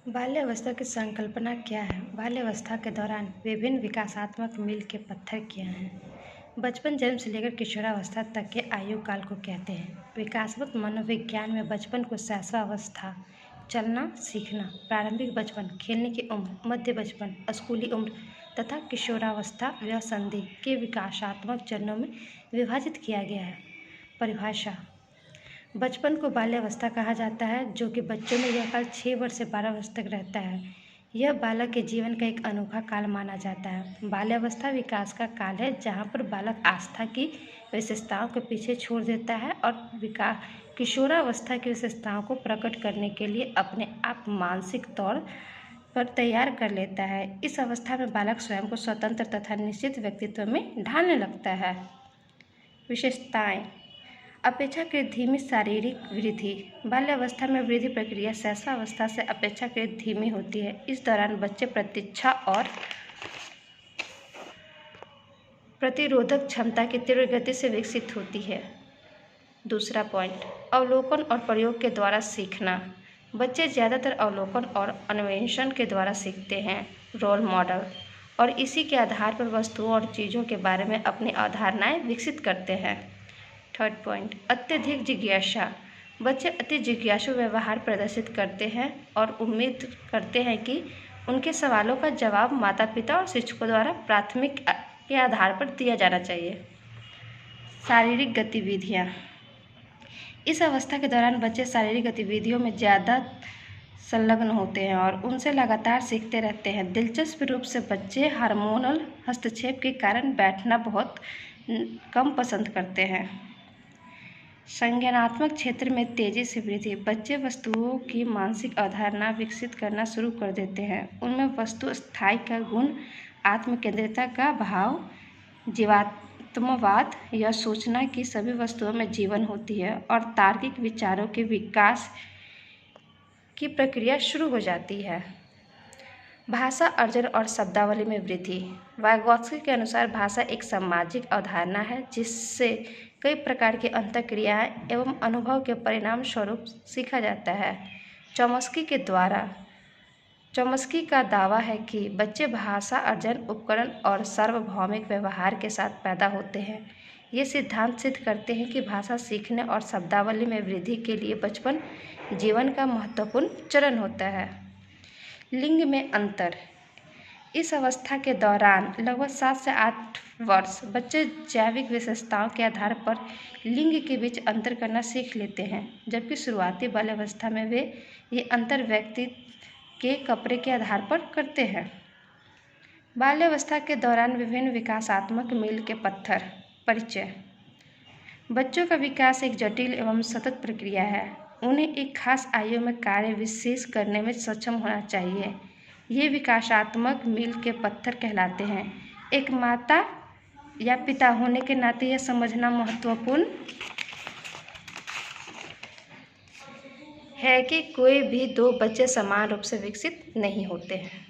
बाल्यावस्था की संकल्पना क्या है? बाल्यावस्था के दौरान विभिन्न विकासात्मक मील के पत्थर क्या हैं? बचपन जन्म से लेकर किशोरावस्था तक के आयु काल को कहते हैं। विकासात्मक मनोविज्ञान में बचपन को शैशवावस्था, चलना सीखना, प्रारंभिक बचपन, खेलने की उम्र, मध्य बचपन, स्कूली उम्र तथा किशोरावस्था व्यसंधि के विकासात्मक चरणों में विभाजित किया गया है। परिभाषा: बचपन को बाल्यावस्था कहा जाता है, जो कि बच्चों में यह काल 6 वर्ष से 12 वर्ष तक रहता है। यह बालक के जीवन का एक अनोखा काल माना जाता है। बाल्यावस्था विकास का काल है, जहाँ पर बालक आस्था की विशेषताओं को पीछे छोड़ देता है और किशोरावस्था की विशेषताओं को प्रकट करने के लिए अपने आप मानसिक तौर पर तैयार कर लेता है। इस अवस्था में बालक स्वयं को स्वतंत्र तथा निश्चित व्यक्तित्व में ढालने लगता है। विशेषताएं: अपेक्षाकृत धीमी शारीरिक वृद्धि। बाल्यावस्था में वृद्धि प्रक्रिया शैशवावस्था से अपेक्षाकृत धीमी होती है। इस दौरान बच्चे प्रतीक्षा और प्रतिरोधक क्षमता की तीव्र गति से विकसित होती है। दूसरा पॉइंट, अवलोकन और प्रयोग के द्वारा सीखना। बच्चे ज़्यादातर अवलोकन और अन्वेषण के द्वारा सीखते हैं। रोल मॉडल, और इसी के आधार पर वस्तुओं और चीज़ों के बारे में अपनी अवधारणाएं विकसित करते हैं। थर्ड पॉइंट, अत्यधिक जिज्ञासा। बच्चे अति जिज्ञासु व्यवहार प्रदर्शित करते हैं और उम्मीद करते हैं कि उनके सवालों का जवाब माता पिता और शिक्षकों द्वारा प्राथमिक के आधार पर दिया जाना चाहिए। शारीरिक गतिविधियाँ। इस अवस्था के दौरान बच्चे शारीरिक गतिविधियों में ज़्यादा संलग्न होते हैं और उनसे लगातार सीखते रहते हैं। दिलचस्प रूप से बच्चे हार्मोनल हस्तक्षेप के कारण बैठना बहुत कम पसंद करते हैं। संज्ञानात्मक क्षेत्र में तेजी से वृद्धि। बच्चे वस्तुओं की मानसिक अवधारणा विकसित करना शुरू कर देते हैं। उनमें वस्तु स्थायी का गुण, आत्मकेंद्रितता का भाव, जीवात्मवाद, यह सोचना कि सभी वस्तुओं में जीवन होती है और तार्किक विचारों के विकास की प्रक्रिया शुरू हो जाती है। भाषा अर्जन और शब्दावली में वृद्धि। वाइगोत्स्की के अनुसार भाषा एक सामाजिक अवधारणा है जिससे कई प्रकार की अंतःक्रियाएं एवं अनुभव के परिणाम स्वरूप सीखा जाता है। चॉम्स्की का दावा है कि बच्चे भाषा अर्जन उपकरण और सार्वभौमिक व्यवहार के साथ पैदा होते हैं। ये सिद्धांत सिद्ध करते हैं कि भाषा सीखने और शब्दावली में वृद्धि के लिए बचपन जीवन का महत्वपूर्ण चरण होता है। लिंग में अंतर। इस अवस्था के दौरान लगभग 7 से 8 वर्ष बच्चे जैविक विशेषताओं के आधार पर लिंग के बीच अंतर करना सीख लेते हैं, जबकि शुरुआती बाल्यावस्था में वे ये अंतर व्यक्ति के कपड़े के आधार पर करते हैं। बाल्यावस्था के दौरान विभिन्न विकासात्मक मील के पत्थर। परिचय: बच्चों का विकास एक जटिल एवं सतत प्रक्रिया है। उन्हें एक खास आयु में कार्य विशेष करने में सक्षम होना चाहिए। ये विकासात्मक मील के पत्थर कहलाते हैं। एक माता या पिता होने के नाते यह समझना महत्वपूर्ण है कि कोई भी 2 बच्चे समान रूप से विकसित नहीं होते हैं।